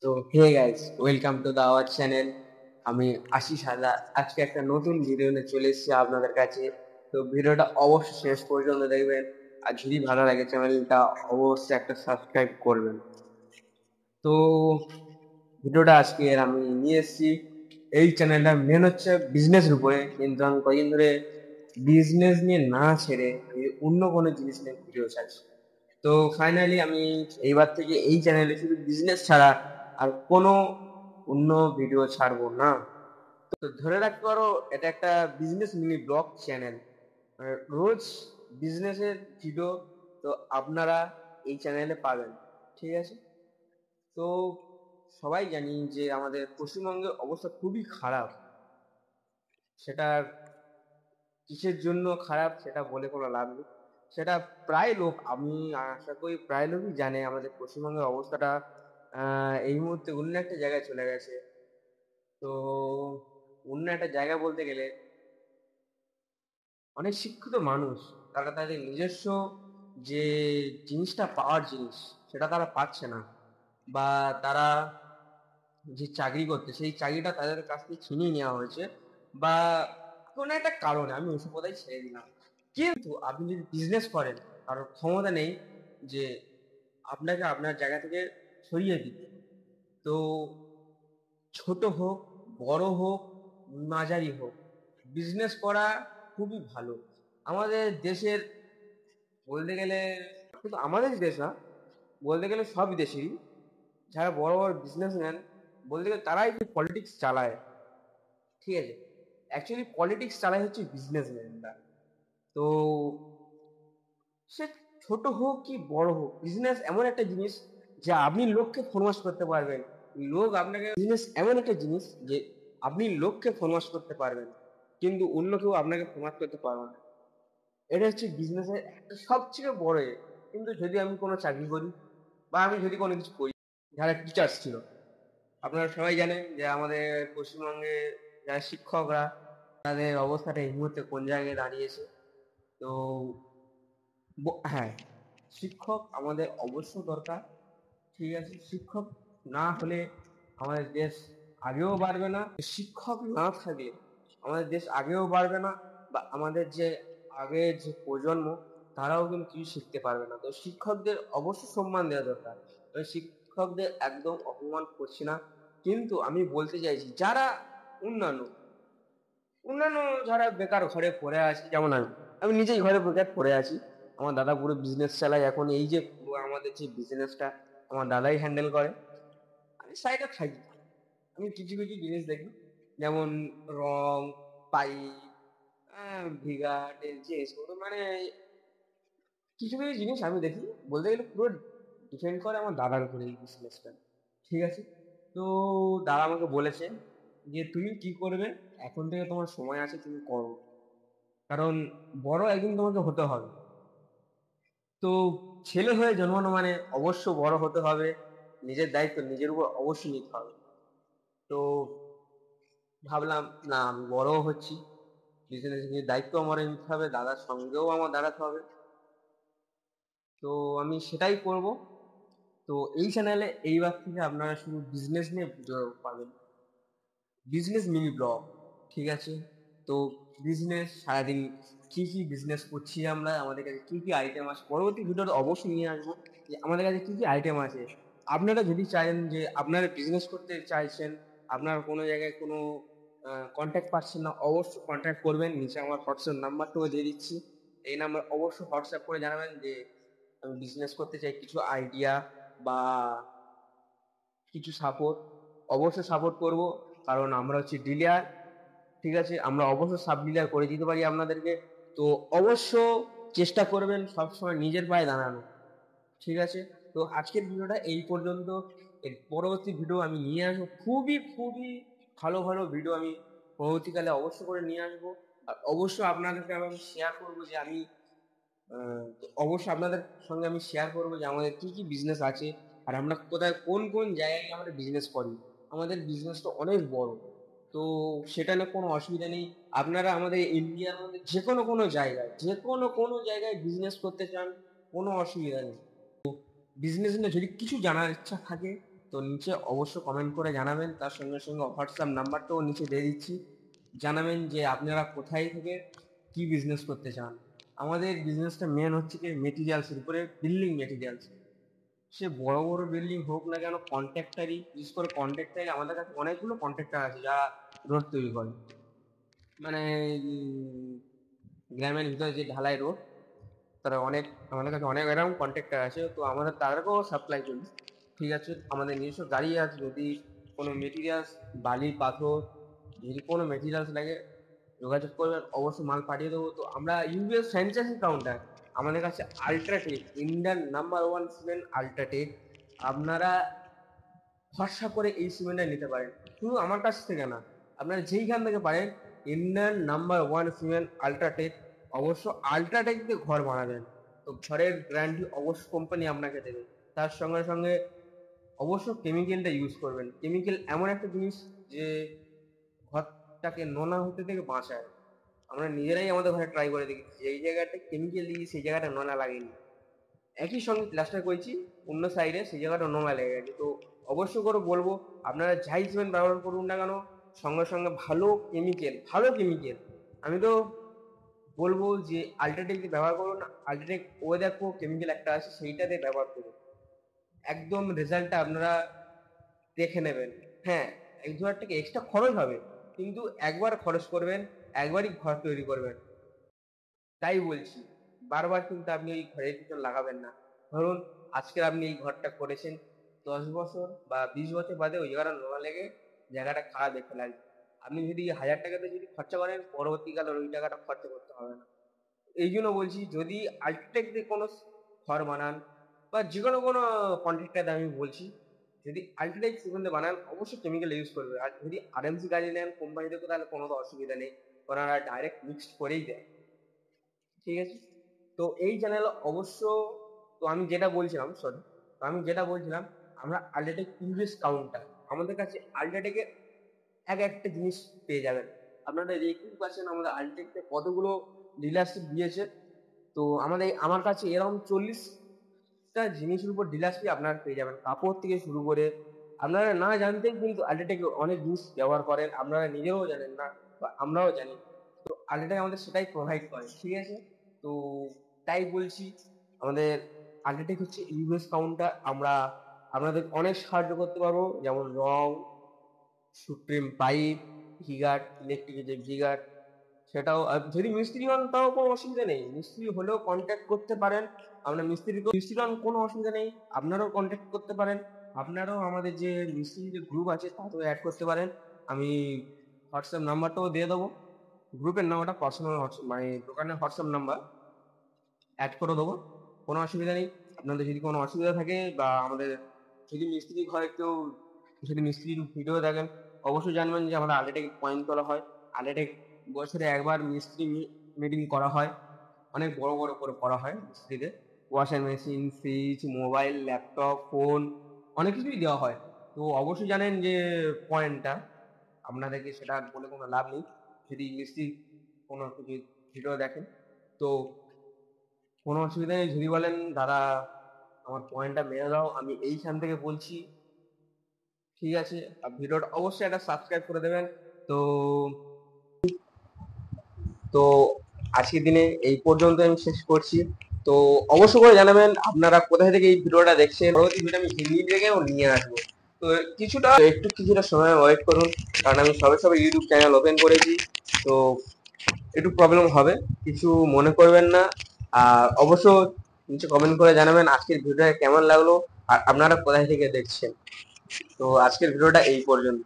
তো hey guys, welcome to the our channel. আমি আশিস হালদার। আজকে একটা নতুন ভিডিও নিয়ে চলে এসেছি আপনাদের কাছে। তো ভিডিওটা অবশ্যই শেষ পর্যন্ত দেখবেন, আর যদি ভালো লাগে চ্যানেলটা অবশ্যই একটা সাবস্ক্রাইব করবেন। তো ভিডিওটা আজকে আমি নিয়ে এসেছি, এই চ্যানেলটা মেন হচ্ছে বিজনেসের উপরে, কিন্তু আমি কদিন ধরে বিজনেস নিয়ে না ছেড়ে আমি অন্য কোনো জিনিস নিয়ে ভিডিও ছাড়ছি। তো ফাইনালি আমি এইবার থেকে এই চ্যানেলে শুধু বিজনেস ছাড়া আর কোনো অন্য ভিডিও ছাড়বো না। তো ধরে রাখতে পারো এটা একটা বিজনেস মিনি ব্লগ চ্যানেল। রোজ বিজনেসের ভিডিও তো আপনারা এই চ্যানেলে পাবেন, ঠিক আছে? তো সবাই জানি যে আমাদের পশ্চিমবঙ্গের অবস্থা খুবই খারাপ। সেটা কিসের জন্য খারাপ সেটা বলে কোনো লাভ নেই। সেটা প্রায় লোক, আমি আশা করি প্রায় লোকই জানে আমাদের পশ্চিমবঙ্গের অবস্থাটা এই মুহূর্তে অন্য একটা জায়গায় চলে গেছে। তো অন্য একটা জায়গা বলতে গেলে অনেক শিক্ষিত মানুষ, তারা তাদের নিজস্ব যে জিনিসটা পাওয়ার জিনিস সেটা তারা পাচ্ছে না, বা তারা যে চাকরি করতে সেই চাকরিটা তাদের কাছ থেকে ছিনিয়ে নেওয়া হয়েছে, বা কোনো একটা কারণে, আমি ওইসব কথাই ছেড়ে দিলাম। কিন্তু আপনি যদি বিজনেস করেন, কারোর ক্ষমতা নেই যে আপনাকে আপনার জায়গা থেকে সরিয়ে দিতে। তো ছোট হোক, বড় হোক, মাঝারি হোক, বিজনেস করা খুবই ভালো। আমাদের দেশের বলতে গেলে, শুধু আমাদের দেশ না, বলতে গেলে সব দেশেরই যারা বড় বড় বিজনেসম্যান, বলতে গেলে তারাই পলিটিক্স চালায়, ঠিক আছে? অ্যাকচুয়ালি পলিটিক্স চালায় হচ্ছে বিজনেসম্যানরা। তো সে ছোট হোক কি বড় হোক, বিজনেস এমন একটা জিনিস যে আপনি লোককে ফরমাস করতে পারবেন। লোক আপনাকে, বিজনেস এমন একটা জিনিস যে আপনি লোককে ফরমাস করতে পারবেন, কিন্তু অন্য কেউ আপনাকে ফরমাস করতে পারবে না। এটা হচ্ছে বিজনেসের একটা সবথেকে বড় কিন্তু যদি আমি কোনো চাকরি করি বা আমি যদি কোনো কিছু করি, যারা টিচার্স ছিল, আপনারা সবাই জানেন যে আমাদের পশ্চিমবঙ্গে যারা শিক্ষকরা, তাদের অবস্থাটা এই মুহূর্তে কোন জায়গায় দাঁড়িয়েছে। তো হ্যাঁ, শিক্ষক আমাদের অবশ্য দরকার, ঠিক আছে? শিক্ষক না হলে আমাদের দেশ আগেও বাড়বে না। শিক্ষক না থাকলে আমাদের দেশ আগেও বাড়বে না, বা আমাদের যে আগের যে প্রজন্ম, তারাও কিন্তু কিছু শিখতে পারবে না। তো শিক্ষকদের অবশ্যই সম্মান দেওয়া দরকার। আমি শিক্ষকদের একদম অপমান করছি না, কিন্তু আমি বলতে চাইছি যারা অন্যান্য অন্যান্য যারা বেকার ঘরে পড়ে আছে, যেমন আমি আমি নিজেই ঘরে বেকার পড়ে আছি। আমার দাদা পুরো বিজনেস চালায়, এখন এই যে পুরো আমাদের যে বিজনেসটা আমার দাদাই হ্যান্ডেল করে। আমি সাইডে থাকি, আমি কিছু কিছু জিনিস দেখি, যেমন রং, পাইপ, ভিগাট, যে মানে কিছু কিছু জিনিস আমি দেখি। বলতে গেলে পুরো ডিপেন্ড করে আমার দাদার উপরে এই বিজনেসটা, ঠিক আছে? তো দাদা আমাকে বলেছে যে তুমি কি করবে, এখন থেকে তোমার সময় আছে, তুমি করো, কারণ বড় একদিন তোমাকে হতে হবে। তো ছেলে হয়ে জন্মানো মানে অবশ্য বড় হতে হবে, নিজের দায়িত্ব নিজের উপর অবশ্যই নিতে হবে। তো ভাবলাম না, আমি বড়ও হচ্ছি, বিজনেস নিয়ে দায়িত্ব আমার নিতে হবে, দাদার সঙ্গেও আমার দাঁড়াতে হবে। তো আমি সেটাই করব। তো এই চ্যানেলে এইবার থেকে আপনারা শুধু বিজনেস নিয়ে ভিডিও পাবেন, বিজনেস মিনি ব্লগ, ঠিক আছে? তো বিজনেস সারাদিন কি কি বিজনেস করছি আমরা, আমাদের কাছে কি কি আইটেম আছে, পরবর্তী ভিডিওতে অবশ্যই নিয়ে আসবো যে আমাদের কাছে কি কি আইটেম আছে। আপনারা যদি চান যে আপনারা বিজনেস করতে চাইছেন, আপনার কোনো জায়গায় কোনো কন্ট্যাক্ট পাচ্ছেন না, অবশ্যই কন্ট্যাক্ট করবেন, নিচে আমার হোয়াটসঅ্যাপ নাম্বারটাও দিয়ে দিচ্ছি। এই নাম্বার অবশ্যই হোয়াটসঅ্যাপ করে জানাবেন যে আমি বিজনেস করতে চাই, কিছু আইডিয়া বা কিছু সাপোর্ট, অবশ্যই সাপোর্ট করব। কারণ আমরা হচ্ছে ডিলার, ঠিক আছে? আমরা অবশ্যই সাব ডিলার করে দিতে পারি আপনাদেরকে। তো অবশ্য চেষ্টা করবেন সবসময় নিজের পায়ে দাঁড়ানো, ঠিক আছে? তো আজকের ভিডিওটা এই পর্যন্ত। এর পরবর্তী ভিডিও আমি নিয়ে আসবো, খুবই খুবই ভালো ভালো ভিডিও আমি পরবর্তীকালে অবশ্য করে নিয়ে আসবো। আর অবশ্যই আপনাদেরকে আমি শেয়ার করবো যে আমি অবশ্যই আপনাদের সঙ্গে আমি শেয়ার করবো যে আমাদের কি কি বিজনেস আছে, আর আমরা কোথায় কোন কোন জায়গায় আমরা বিজনেস করি। আমাদের বিজনেসটা অনেক বড়, তো সেটা নিয়ে কোনো অসুবিধা নেই। আপনারা আমাদের ইন্ডিয়ার মধ্যে যে কোনো কোনো জায়গায়, যে কোনো কোনো জায়গায় বিজনেস করতে চান, কোনো অসুবিধা নেই। বিজনেস নিয়ে যদি কিছু জানার ইচ্ছা থাকে, তো নিচে অবশ্য কমেন্ট করে জানাবেন, তার সঙ্গে সঙ্গে হোয়াটসঅ্যাপ নাম্বারটাও নিচে দিয়ে দিচ্ছি। জানাবেন যে আপনারা কোথায় থেকে কি বিজনেস করতে চান। আমাদের বিজনেসটা মেন হচ্ছে কি মেটেরিয়ালসের উপরে, বিল্ডিং মেটেরিয়ালস। সে বড় বড় বিল্ডিং হোক না কেন, কন্ট্রাক্টারই, বিশেষ করে কন্ট্রাক্টারই, আমাদের কাছে অনেকগুলো কন্ট্রাক্টার আছে যারা রোড তৈরি করে, মানে গ্রামের ভিতরে যে ঢালাই রোড, তারা অনেক, আমাদের কাছে অনেক এরকম কন্ট্রাক্টার আছে। তো আমাদের তাদেরকেও সাপ্লাই করি, ঠিক আছে। আমাদের নিজস্ব গাড়ি আছে, যদি কোনো মেটেরিয়ালস, বালি পাথর, যদি কোনো মেটেরিয়ালস লাগে যোগাযোগ করবেন, অবশ্যই মাল পাঠিয়ে দেবো। তো আমরা ইউবিএস ফ্র্যাঞ্চাইজি কাউন্টার, আমাদের কাছে UltraTech, Indian number 1 cement UltraTech. আপনারা ভরসা করে এই সিমেন্টটা নিতে পারেন, শুধু আমার কাছ থেকে না, আপনারা যেইখান থেকে পারেন। Indian number 1 cement UltraTech. অবশ্য আল্ট্রাটেক দিয়ে ঘর বানাবেন, তো ঘরের গ্যারান্টি অবশ্য কোম্পানি আপনাকে দেবে। তার সঙ্গে সঙ্গে অবশ্য কেমিক্যালটা ইউজ করবেন। কেমিক্যাল এমন একটা জিনিস যে ঘরটাকে নোনা হতে থেকে বাঁচায়। আমরা নিজেরাই আমাদের ঘরে ট্রাই করে দেখি, যেই জায়গাটা কেমিক্যাল দিই সেই জায়গাটা নোনা লাগেনি, একই সঙ্গে প্লাস্টার করেছি অন্য সাইডে, সেই জায়গাটা নোংরা লেগে গেছে। তো অবশ্য করে বলবো, আপনারা যাই সিমেন্ট ব্যবহার করুন না কেন, সঙ্গে সঙ্গে ভালো কেমিক্যাল, ভালো কেমিক্যাল, আমি তো বলবো যে আল্ট্রাটেক দিয়ে ব্যবহার করুন। আল্ট্রাটেক ও দেখো কেমিক্যাল একটা আছে, সেইটা দিয়ে ব্যবহার করুন, একদম রেজাল্টটা আপনারা দেখে নেবেন। হ্যাঁ, 1-2 হাজার টাকা এক্সট্রা খরচ হবে, কিন্তু একবার খরচ করবেন, একবারই ঘর তৈরি করবেন। তাই বলছি, বারবার কিন্তু আপনি ওই ঘরের পিছন লাগাবেন না। ধরুন আজকে আপনি এই ঘরটা করেছেন, 10 বছর বা 20 বছর বাদে ওই জায়গাটা নোংরা লেগে জায়গাটা খারাপ দেখতে লাগবে। আপনি যদি 1,000 টাকাতে যদি খরচা করেন, পরবর্তীকালে ওই টাকাটা খরচা করতে হবে না। এই জন্য বলছি, যদি আল্ট্রাটেক দিয়ে কোনো ঘর বানান বা যে কোনো কন্ট্রাক্টর আমি বলছি, যদি আল্ট্রাটেক সিমেন্টে বানান অবশ্যই কেমিক্যাল ইউজ করবে। আর যদি আরএমসি গাড়ি নেন কোম্পানি থেকে, তাহলে কোনো তো অসুবিধা নেই, ওনারা ডাইরেক্ট মিক্সড করেই দেয়, ঠিক আছে। তো এই চ্যানেল অবশ্য, তো আমি যেটা বলছিলাম, সরি, তো আমি যেটা বলছিলাম, আমরা আল্ট্রাটেক ইউএস কাউন্টার, আমাদের কাছে আল্ট্রাটেকের একটা জিনিস পেয়ে যাবেন। আপনারা দেখতেই পাচ্ছেন আমাদের আল্ট্রাটেকে কতগুলো ডিলারশিপ দিয়েছে। তো আমার কাছে এরকম 40টা জিনিসের উপর ডিলারশিপ আপনারা পেয়ে যাবেন, কাপড় থেকে শুরু করে। আপনারা না জানতেই কিন্তু আল্ট্রাটেকে অনেক জিনিস ব্যবহার করেন, আপনারা নিজেরাও জানেন না বা আমরাও জানি। তো আল্ট্রাটেক আমাদের সেটাই প্রোভাইড করে, ঠিক আছে। তো তাই বলছি, আমাদের আল্ট্রাটেক হচ্ছে ইউএস কাউন্টার। আমরা আপনাদের অনেক সাহায্য করতে পারবো, যেমন রং, সুপ্রিম পাইপ, ভিগার্ড, ইলেকট্রিকের যে ভিগার্ড, সেটাও। আর যদি মিস্ত্রি হন তাও কোনো অসুবিধা নেই, মিস্ত্রি হলেও কন্ট্যাক্ট করতে পারেন। আমরা মিস্ত্রি হন কোনো অসুবিধা নেই, আপনারাও কন্ট্যাক্ট করতে পারেন। আপনারাও আমাদের যে মিস্ত্রি যে গ্রুপ আছে তাতেও অ্যাড করতে পারেন। আমি হোয়াটসঅ্যাপ নাম্বারটাও দিয়ে দেবো, গ্রুপের নাম্বারটা পার্সোনাল মানে দোকানের হোয়াটসঅ্যাপ নাম্বার অ্যাড করে দেবো, কোনো অসুবিধা নেই। আপনাদের যদি কোনো অসুবিধা থাকে বা আমাদের যদি মিস্ত্রি হয় কেউ, যদি মিস্ত্রির ভিডিও দেখেন, অবশ্যই জানবেন যে আমাদের আল্ট্রাটেক পয়েন্ট করা হয়। আল্ট্রাটেক বছরে একবার মিস্ত্রি মিটিং করা হয়, অনেক বড় বড় করে করা হয় মিস্ত্রিদের। Washing machine, fridge, mobile, laptop, phone, অনেক কিছুই দেওয়া হয়। তো অবশ্যই জানেন যে পয়েন্টটা, আপনাদেরকে সেটা বলে কোনো লাভ নেই। যদি মিস্ত্রি কোনো কিছু ভিডিও দেখেন, তো কোনো অসুবিধা নেই। যদি বলেন দাদা আমার পয়েন্টটা মেরে দাও, আমি এইখান থেকে বলছি, ঠিক আছে। আর ভিডিওটা অবশ্যই একটা সাবস্ক্রাইব করে দেবেন। তো তো আজকের দিনে এই পর্যন্ত আমি শেষ করছি। তো অবশ্যই করে জানাবেন আপনারা কোথায় থেকে এই ভিডিওটা দেখছেন, পরবর্তী ভিডিও আমি হিন্দি থেকেও নিয়ে আসবো। তো কিছুটা সময় ওয়েট করুন, কারণ আমি সবে সবে ইউটিউব চ্যানেল ওপেন করেছি, তো একটু প্রবলেম হবে, কিছু মনে করবেন না। আর অবশ্য নিচে কমেন্ট করে জানাবেন আজকের ভিডিওটা কেমন লাগলো আর আপনারা কোথায় থেকে দেখছেন। তো আজকের ভিডিওটা এই পর্যন্ত।